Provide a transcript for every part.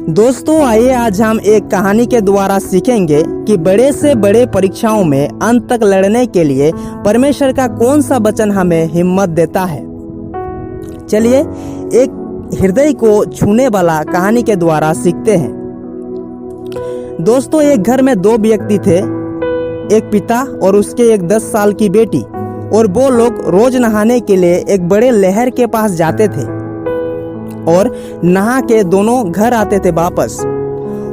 दोस्तों आइए आज हम एक कहानी के द्वारा सीखेंगे कि बड़े से बड़े परीक्षाओं में अंत तक लड़ने के लिए परमेश्वर का कौन सा वचन हमें हिम्मत देता है। चलिए एक हृदय को छूने वाला कहानी के द्वारा सीखते हैं। दोस्तों एक घर में दो व्यक्ति थे, एक पिता और उसके एक 10 साल की बेटी, और वो लोग रोज नहाने के लिए एक बड़े लहर के पास जाते थे और नहा के दोनों घर आते थे वापस।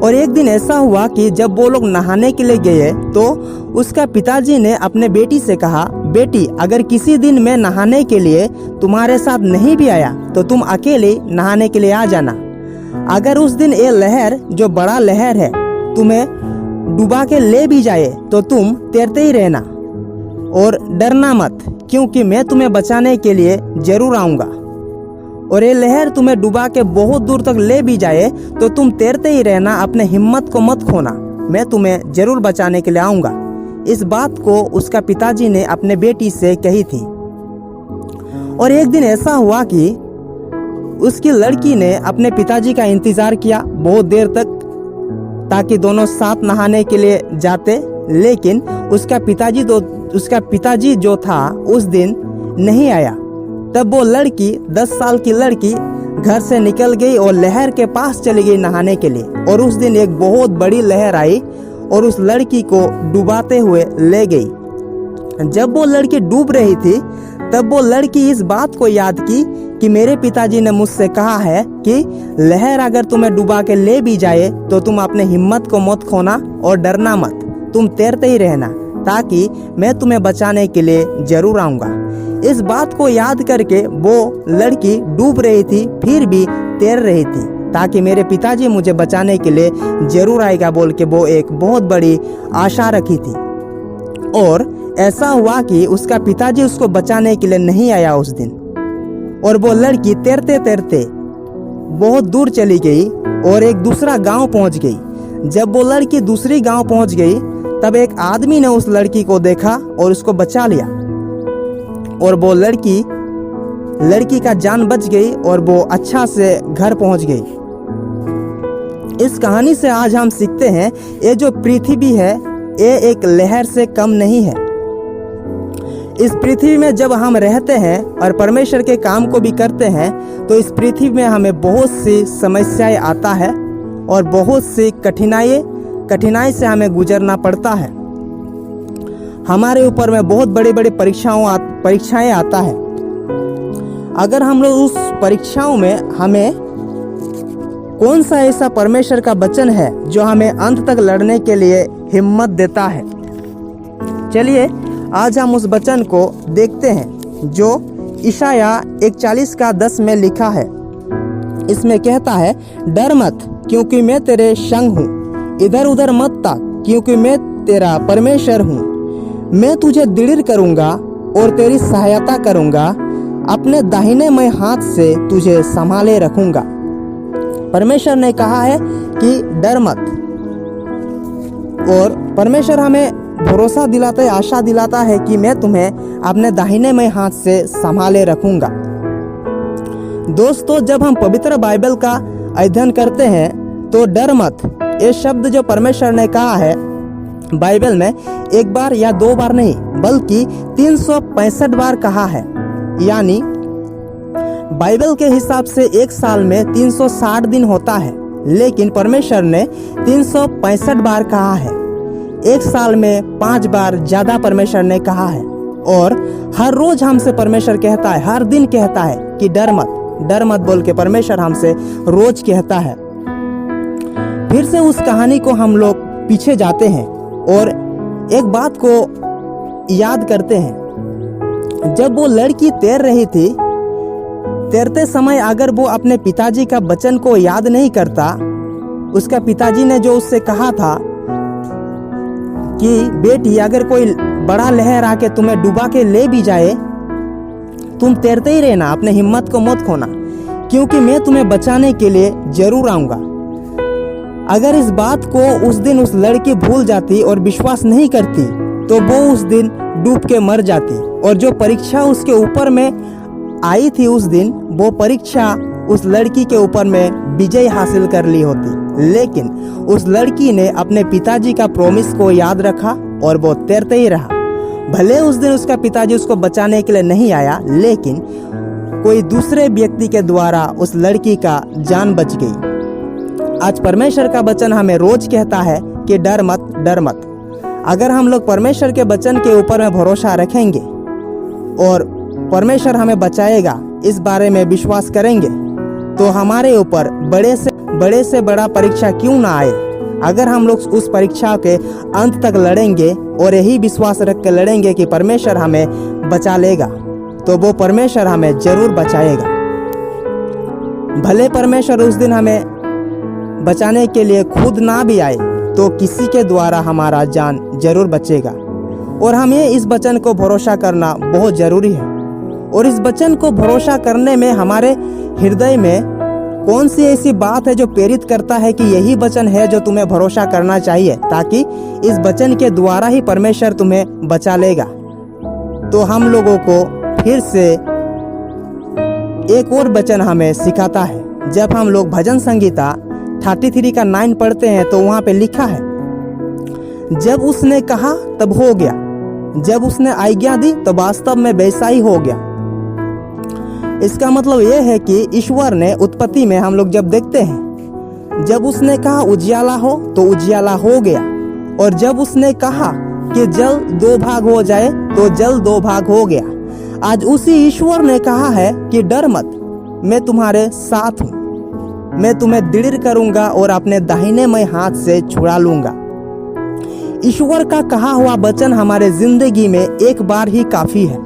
और एक दिन ऐसा हुआ कि जब वो लोग नहाने के लिए गए तो उसका पिताजी ने अपने बेटी से कहा, बेटी अगर किसी दिन मैं नहाने के लिए तुम्हारे साथ नहीं भी आया तो तुम अकेले नहाने के लिए आ जाना। अगर उस दिन ये लहर जो बड़ा लहर है तुम्हें डुबा के ले भी जाए तो तुम तैरते ही रहना और डरना मत, क्योंकि मैं तुम्हें बचाने के लिए जरूर आऊँगा। और ये लहर तुम्हें डुबा के बहुत दूर तक ले भी जाए तो तुम तैरते ही रहना, अपने हिम्मत को मत खोना, मैं तुम्हें जरूर बचाने के लिए आऊँगा। इस बात को उसका पिताजी ने अपने बेटी से कही थी। और एक दिन ऐसा हुआ कि उसकी लड़की ने अपने पिताजी का इंतज़ार किया बहुत देर तक ताकि दोनों साथ नहाने के लिए जाते, लेकिन उसका पिताजी जो था उस दिन नहीं आया। तब वो लड़की 10 साल की लड़की घर से निकल गई और लहर के पास चली गई नहाने के लिए। और उस दिन एक बहुत बड़ी लहर आई और उस लड़की को डुबाते हुए ले गई। जब वो लड़की डूब रही थी तब वो लड़की इस बात को याद की कि मेरे पिताजी ने मुझसे कहा है कि लहर अगर तुम्हें डुबा के ले भी जाए तो तुम अपने हिम्मत को मत खोना और डरना मत, तुम तैरते ही रहना ताकि मैं तुम्हें बचाने के लिए जरूर आऊँगा। इस बात को याद करके वो लड़की डूब रही थी फिर भी तैर रही थी ताकि मेरे पिताजी मुझे बचाने के लिए जरूर आएगा बोल के वो एक बहुत बड़ी आशा रखी थी। और ऐसा हुआ कि उसका पिताजी उसको बचाने के लिए नहीं आया उस दिन, और वो लड़की तैरते तैरते बहुत दूर चली गई और एक दूसरा गांव पहुंच गई। जब वो लड़की दूसरी गांव पहुंच गई तब एक आदमी ने उस लड़की को देखा और उसको बचा लिया और वो लड़की का जान बच गई और वो अच्छा से घर पहुंच गई। इस कहानी से आज हम सीखते हैं ये जो पृथ्वी है ये एक लहर से कम नहीं है। इस पृथ्वी में जब हम रहते हैं और परमेश्वर के काम को भी करते हैं तो इस पृथ्वी में हमें बहुत सी समस्याएं आता है और बहुत सी कठिनाई से हमें गुजरना पड़ता है। हमारे ऊपर में बहुत बड़ी बड़ी परीक्षाएं आता है। अगर हम लोग उस परीक्षाओं में हमें कौन सा ऐसा परमेश्वर का वचन है जो हमें अंत तक लड़ने के लिए हिम्मत देता है। चलिए आज हम उस वचन को देखते हैं जो यशायाह 41:10 में लिखा है। इसमें कहता है, डर मत क्योंकि मैं तेरे संग हूँ, इधर उधर मत ताक क्योंकि मैं तेरा परमेश्वर हूँ। मैं तुझे दृढ़ करूँगा और तेरी सहायता करूँगा, अपने दाहिने मैं हाथ से तुझे संभाले रखूँगा। परमेश्वर ने कहा है कि डर मत, और परमेश्वर हमें भरोसा दिलाता है, आशा दिलाता है कि मैं तुम्हें अपने दाहिने मैं हाथ से संभाले रखूँगा। दोस्तों जब हम पवित्र बाइबल का अध्ययन करते हैं तो डर मत ये शब्द जो परमेश्वर ने कहा है बाइबल में एक बार या दो बार नहीं बल्कि 365 बार कहा है। यानी बाइबल के हिसाब से एक साल में 360 दिन होता है, लेकिन परमेश्वर ने 365 बार कहा है। एक साल में 5 बार ज्यादा परमेश्वर ने कहा है। और हर रोज हमसे परमेश्वर कहता है, हर दिन कहता है कि डर मत बोल के परमेश्वर हमसे रोज कहता है। फिर से उस कहानी को हम लोग पीछे जाते हैं और एक बात को याद करते हैं। जब वो लड़की तैर रही थी, तैरते समय अगर वो अपने पिताजी का वचन को याद नहीं करता, उसका पिताजी ने जो उससे कहा था कि बेटी अगर कोई बड़ा लहर आके तुम्हें डुबा के ले भी जाए तुम तैरते ही रहना, अपने हिम्मत को मत खोना, क्योंकि मैं तुम्हें बचाने के लिए जरूर आऊँगा। अगर इस बात को उस दिन उस लड़की भूल जाती और विश्वास नहीं करती तो वो उस दिन डूब के मर जाती। और जो परीक्षा उसके ऊपर में आई थी उस दिन, वो परीक्षा उस लड़की के ऊपर में विजय हासिल कर ली होती। लेकिन उस लड़की ने अपने पिताजी का प्रॉमिस को याद रखा और वो तैरते ही रहा। भले उस दिन उसका पिताजी उसको बचाने के लिए नहीं आया, लेकिन कोई दूसरे व्यक्ति के द्वारा उस लड़की का जान बच गई। आज परमेश्वर का वचन हमें रोज कहता है कि डर मत, डर मत। अगर हम लोग परमेश्वर के वचन के ऊपर में भरोसा रखेंगे और परमेश्वर हमें बचाएगा इस बारे में विश्वास करेंगे, तो हमारे ऊपर बड़े से बड़ा परीक्षा क्यों ना आए, अगर हम लोग उस परीक्षा के अंत तक लड़ेंगे और यही विश्वास रख के लड़ेंगे कि परमेश्वर हमें बचा लेगा, तो वो परमेश्वर हमें जरूर बचाएगा। भले परमेश्वर उस दिन हमें बचाने के लिए खुद ना भी आए, तो किसी के द्वारा हमारा जान जरूर बचेगा। और हमें इस वचन को भरोसा करना बहुत जरूरी है। और इस वचन को भरोसा करने में हमारे हृदय में कौन सी ऐसी बात है जो प्रेरित करता है कि यही वचन है जो तुम्हें भरोसा करना चाहिए, ताकि इस वचन के द्वारा ही परमेश्वर तुम्हें बचा लेगा। तो हम लोगों को फिर से एक और वचन हमें सिखाता है। जब हम लोग भजन संगीता 33 का 9 पढ़ते हैं तो वहां पे लिखा है, जब उसने कहा तब हो गया, जब उसने आज्ञा दी तो वास्तव में वैसा ही हो गया। इसका मतलब यह है कि ईश्वर ने उत्पत्ति में हम लोग जब देखते हैं, जब उसने कहा उजियाला हो तो उजियाला हो गया, और जब उसने कहा कि जल 2 भाग हो जाए तो जल 2 भाग हो गया। आज उसी ईश्वर ने कहा है कि डर मत, मैं तुम्हारे साथ हूँ, मैं तुम्हें दृढ़ करूंगा और अपने दाहिने मैं हाथ से छुड़ा लूंगा। ईश्वर का कहा हुआ वचन हमारे जिंदगी में एक बार ही काफी है,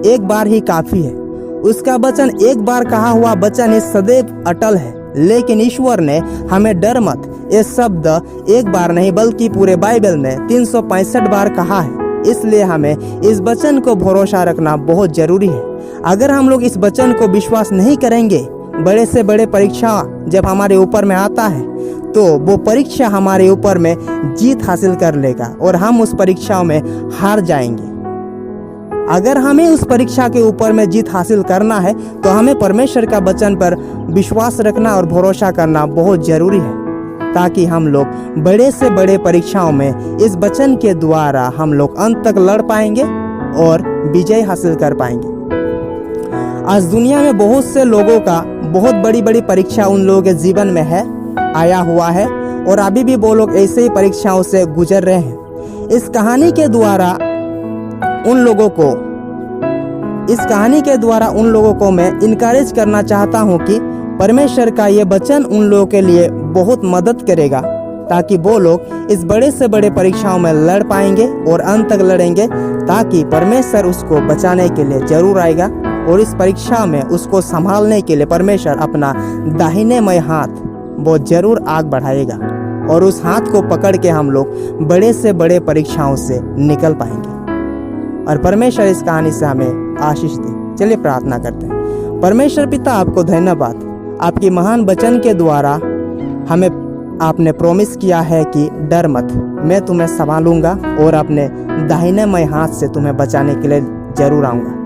एक बार ही काफी है। उसका वचन एक बार कहा हुआ वचन ही सदैव अटल है। लेकिन ईश्वर ने हमें डर मत ये शब्द एक बार नहीं बल्कि पूरे बाइबल में 365 बार कहा है। इसलिए हमें इस वचन को भरोसा रखना बहुत जरूरी है। अगर हम लोग इस वचन को विश्वास नहीं करेंगे, बड़े से बड़े परीक्षा जब हमारे ऊपर में आता है तो वो परीक्षा हमारे ऊपर में जीत हासिल कर लेगा और हम उस परीक्षाओं में हार जाएंगे। अगर हमें उस परीक्षा के ऊपर में जीत हासिल करना है तो हमें परमेश्वर का वचन पर विश्वास रखना और भरोसा करना बहुत जरूरी है, ताकि हम लोग बड़े से बड़े परीक्षाओं में इस वचन के द्वारा हम लोग अंत तक लड़ पाएंगे और विजय हासिल कर पाएंगे। आज दुनिया में बहुत से लोगों का बहुत बड़ी बड़ी परीक्षा उन लोगों के जीवन में है, आया हुआ है, और अभी भी वो लोग ऐसे ही परीक्षाओं से गुजर रहे हैं। इस कहानी के द्वारा उन लोगों को मैं इनकरेज करना चाहता हूं कि परमेश्वर का ये वचन उन लोगों के लिए बहुत मदद करेगा, ताकि वो लोग इस बड़े से बड़े परीक्षाओं में लड़ पाएंगे और अंत तक लड़ेंगे, ताकि परमेश्वर उसको बचाने के लिए जरूर आएगा और इस परीक्षा में उसको संभालने के लिए परमेश्वर अपना दाहिने में हाथ वो जरूर आग बढ़ाएगा और उस हाथ को पकड़ के हम लोग बड़े से बड़े परीक्षाओं से निकल पाएंगे। और परमेश्वर इस कहानी से हमें आशीष दे। चलिए प्रार्थना करते हैं। परमेश्वर पिता, आपको धन्यवाद, आपकी महान वचन के द्वारा हमें आपने प्रॉमिस किया है कि डर मत, मैं तुम्हें संभालूंगा और अपने दाहिने मैं हाथ से तुम्हें बचाने के लिए जरूर आऊँगा।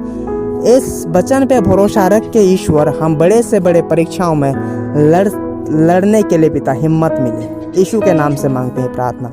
इस वचन पे भरोसा रख के ईश्वर हम बड़े से बड़े परीक्षाओं में लड़ने के लिए पिता हिम्मत मिले। यीशु के नाम से मांगते हैं प्रार्थना।